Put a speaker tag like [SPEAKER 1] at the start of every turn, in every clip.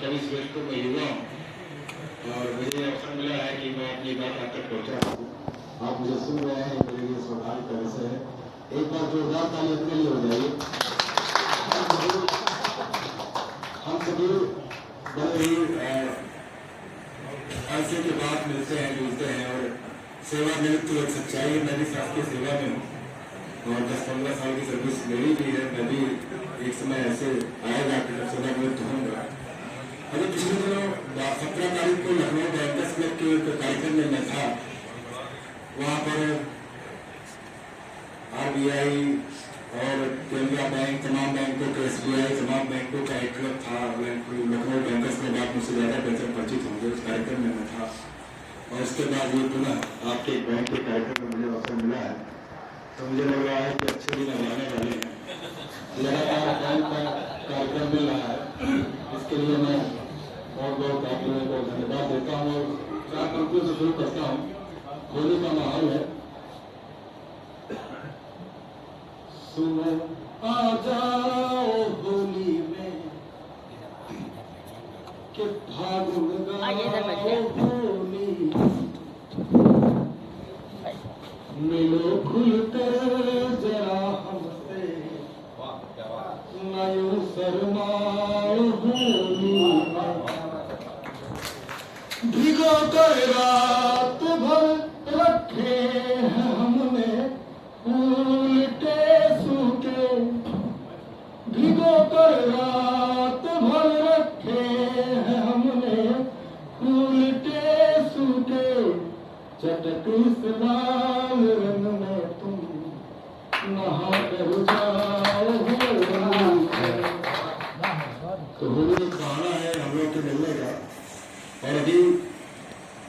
[SPEAKER 1] कवि श्रेष्ठ को मैं युवा हूँ और मुझे अवसर मिला है कि मैं अपनी बात आप तक पहुँचा सकूँ। आप मुझे सुन रहे हैं, मेरे लिए सौभाग्य का विषय है। एक बार जोरदार ताली अपने लिए हो जाइए। हम सभी बड़े ही ऐसे के बाद मिलते हैं, जुलते हैं और सेवा निमित्त एक सच्चाई है। मैं भी शासकीय सेवा में हूँ और 10-15 साल की सर्विस मेरी भी है। मैं भी एक समय ऐसे आएगा कि जब सेवा निवृत्त होऊंगा। अभी पिछले दिनों 17 तारीख को लखनऊ बैंकर्स क्लब के एक कार्यक्रम में मैं था। वहाँ पर RBI और केनरा बैंक, तमाम बैंकों के SBI, तमाम बैंकों का एक क्लब था। लखनऊ बैंकर्स क्लब आप मुझसे ज़्यादा बेहतर परिचित होंगे। उस कार्यक्रम में मैं था और उसके बाद ये पुनः आपके बैंक के कार्यक्रम में मुझे अवसर मिला है, तो मुझे लग रहा है कि अच्छे दिन आने वाले हैं। लगातार बैंक का कार्यक्रम मिल रहा है, इसके लिए मैं बहुत बहुत आप लोगों को धन्यवाद देता हूँ और चार पंक्तियों से शुरू करता हूँ। होली का माहौल है। सुनो आ जाओ होली में कि फागुन गाओ होली, मिलो खुलकर जरा हमसे नयो शर्माओ होली, भिगो कर रात भर रखे हैं हमने उल्टे सूखे, भिगो कर रात भर रखे हैं हमने उल्टे सूखे, चटक इस लाल रंग में तुम नहा कर जाओ होली। तो होली एक बहाना है हम लोग के मिलने का। और अभी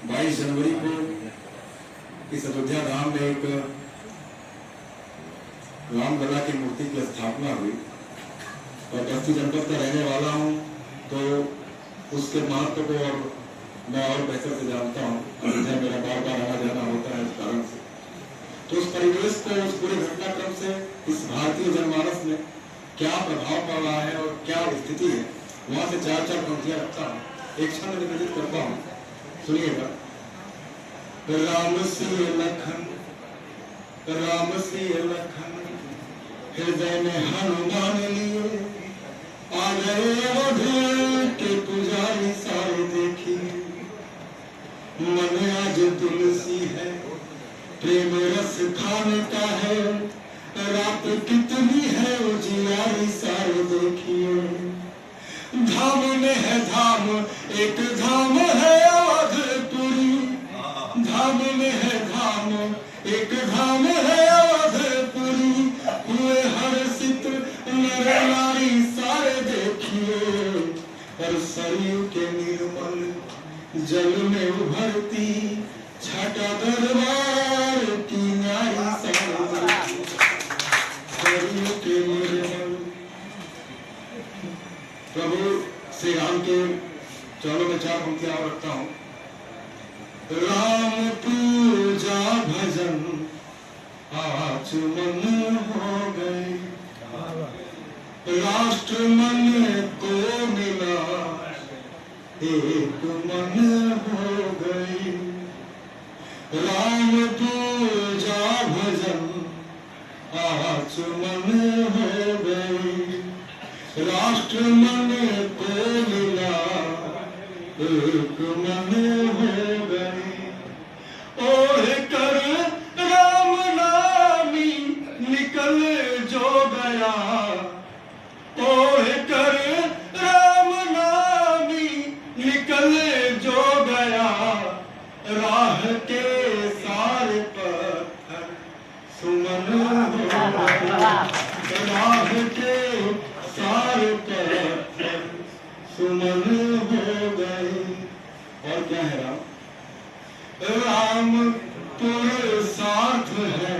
[SPEAKER 1] 22 जनवरी को इस अयोध्या धाम में एक रामलला की मूर्ति की स्थापना हुई और बस्ती जनपद का रहने वाला हूँ तो उसके महत्व को और मैं और बेहतर से जानता हूँ। अयोध्या मेरा बार बार आना जाना होता है इस कारण से। तो उस परिवेश को, उस पूरे घटनाक्रम से इस भारतीय जनमानस में क्या प्रभाव पड़ रहा है और क्या स्थिति है, वहां से 4-4 पंक्तियां रखता हूँ, एक क्षण निवेदित करता हूँ, सुनिएगा। राम सिंह लखन, राम सिंह लखन हृदय में हनुमान लिए, आ गए अयोध्या के पुजारी सारे देखी, मन आज तुलसी है प्रेम रस खाने का है, रात कितनी है उजियारी सारे देखिए, धाम में है धाम एक धाम है अवधपुरी, धाम में है धाम एक धाम है अवधपुरी, हुए हर्षित नर नारी सारे देखिए, और सरयू के निर्मल जल में उभरती छटा दरबार की नारी सारे, सरयू के निर्मल। प्रभु श्री राम के चरणों में 4 पंक्तियां और रखता हूं। राम पूजा भजन आचमन हो गए, राष्ट्र मन को मिला एक मन हो गई, राम पूजा भजन आचमन हो गई, राष्ट्र मन को मिला एक मन हो गई, ओढ़ कर राम नामी निकल जो गया, ओढ़ कर राम नामी निकल जो गया, राह के सारे पत्थर सुमन हो गया, राह के सारे पत्थर सुमन हो गए। और क्या है राम? राम पुरुषार्थ है,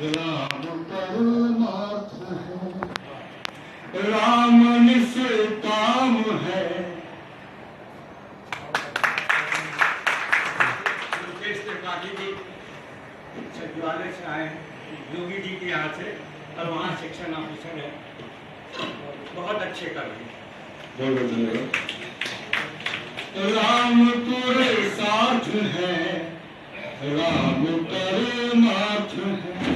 [SPEAKER 1] राम परमार्थ है, राम निष्काम है।
[SPEAKER 2] त्रिपाठी जी सचिवालय से आए हैं, योगी जी के यहाँ से, और वहाँ शिक्षण ऑफिसर है, बहुत अच्छे कर रहे हैं।
[SPEAKER 1] बहुत बहुत धन्यवाद। राम पूरे साथ है, राम परमार्थ है,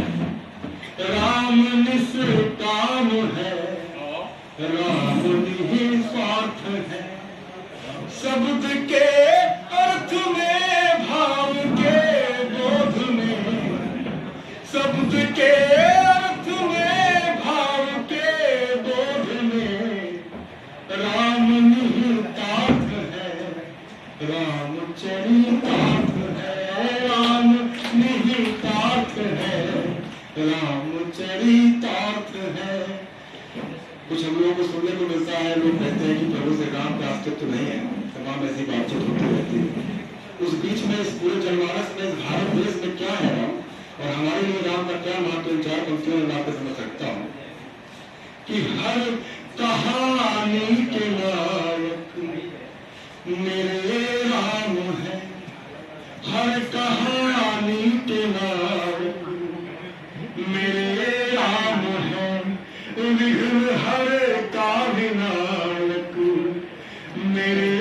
[SPEAKER 1] राम निष्काम है, राम निस्वार्थ है। शब्द के अर्थ में, भाव के बोध में, शब्द के अर्थ में, भाव के बोध में, राम निहितार्थ है, राम चरितार्थ है, राम निहितार्थ है, राम चरितार्थ है। कुछ हम लोगों को सुनने को मिलता है, लोग कहते हैं कि प्रभु से राम का अस्तित्व नहीं है, तमाम ऐसी बातचीत होती रहती है। उस बीच में इस पूरे जनमानस में, इस भारत देश में क्या है राम, और हमारे लिए राम का क्या महत्व, इन चार पंक्तियों में मैं आपको समझ सकता हूँ कि हर कहानी के नायक मेरे राम है, हर कहानी के नायक मेरे राम है, विघ्न हर का विनायक मेरे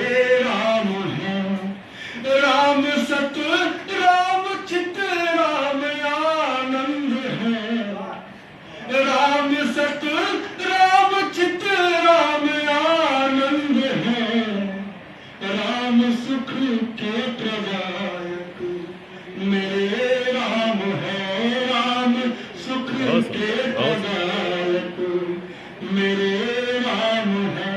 [SPEAKER 1] राम है। राम सत राम चित राम आनंद है, राम सत राम चित राम आनंद है, राम सुख के प्रदायक मेरे राम है, राम सुख के प्रदायक मेरे राम है।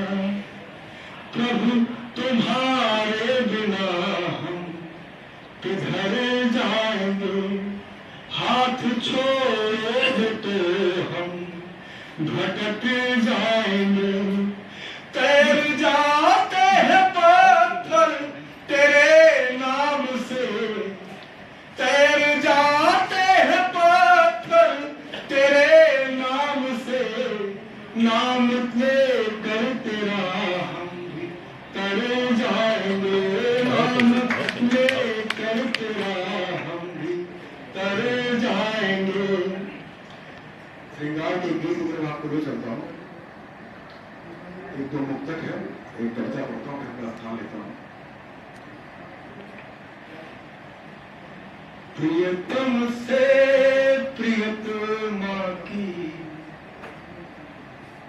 [SPEAKER 1] प्रभु तुम्हारे बिना हम किधर जाएंगे, हाथ छोड़े तो हम भटक जाएंगे। तैर जाते हैं पत्थर तेरे नाम से, तैर जाते हैं पत्थर तेरे नाम से, नाम लेकर तेरा हम भी तर जाएंगे, नाम लेकर तेरा हम भी तर जाएंगे। श्रृंगार के गीत में मैं आपको ले चलता हूँ। एक दो मुक्तक है, एक कविता पढ़ता हूँ, अपना स्थान लेता हूँ। प्रियतम से प्रियतमा की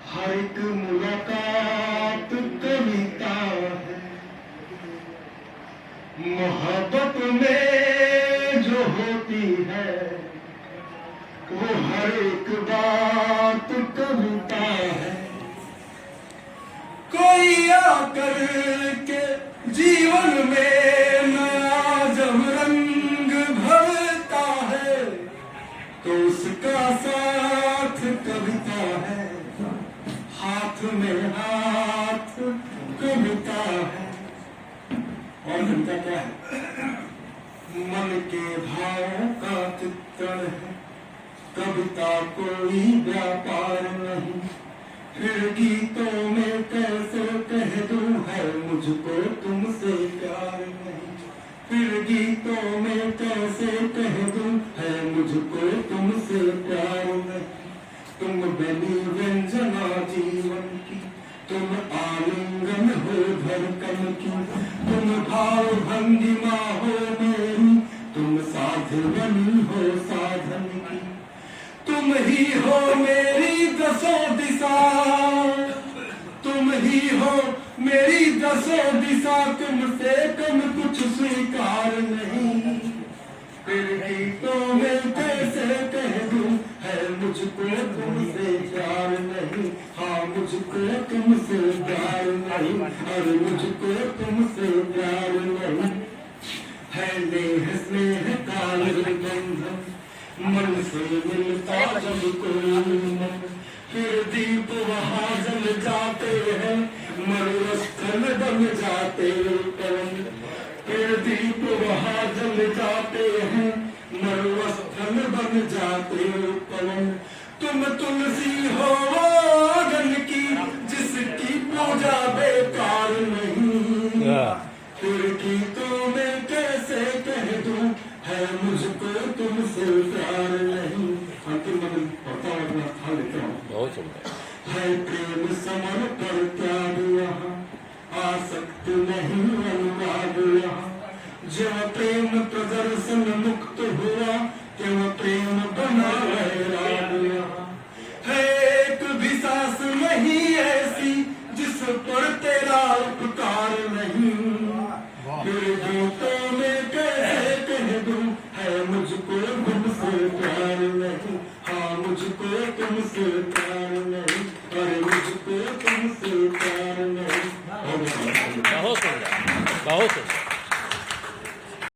[SPEAKER 1] हर एक मुलाकात कविता है। मोहब्बत में जो होती है वो हर एक बात कविता है। कोई आकर के जीवन में नया जब रंग भरता है तो उसका साथ कविता है, हाथ में हाथ कविता है। और कविता क्या है? मन के भाव का चित्रण है, कविता कोई व्यापार नहीं। फिर गीतों में कैसे कह दूं है मुझको तुमसे प्यार नहीं, फिर गीतों में कैसे कह दूं है मुझको तुमसे प्यार नहीं। तुम बनी व्यंजना जीवन की, तुम आलिंगन हो धड़कन की, तुम भाव भंगिमा हो मेरी, तुम साधवनी हो साधन की। तुम ही हो मेरी दसों दिशा, तुम ही हो मेरी दसों दिशा, तुमसे कम कुछ स्वीकार नहीं। फिर गीतों में कैसे कह दूं है मुझको तुमसे प्यार नहीं, हाँ मुझको तुमसे प्यार नहीं, और मुझको तुमसे प्यार नहीं। है नेह स्नेह का बंधन, मन से मिलता जब कोई मन, फिर दीप वहाँ जल जाते हैं, मरुस्थल बन जाते पवन। फिर दीप वहाँ जल जाते हैं, मरुस्थल बन जाते पवन। तुम तुलसी हो आंगन की, जिसकी पूजा बेकार नहीं। फिर गीतों में कैसे कह दूं है मुझको तुमसे प्यार नहीं। अंतिम मन पढ़ता हूँ, अपना स्थान लेता हूँ। है प्रेम समर्पण त्याग यहाँ,
[SPEAKER 3] नहीं अनुराग यहाँ। जब प्रेम प्रदर्शन मुक्त हुआ त्यों प्रेम बना वैराग यहाँ। है एक भी सांस नहीं ऐसी जिस पर तेरा उपकार नहीं। फिर गीतों में कैसे कह दूं है मुझको तुमसे प्यार नहीं। हाँ मुझको तुमसे प्यार नहीं।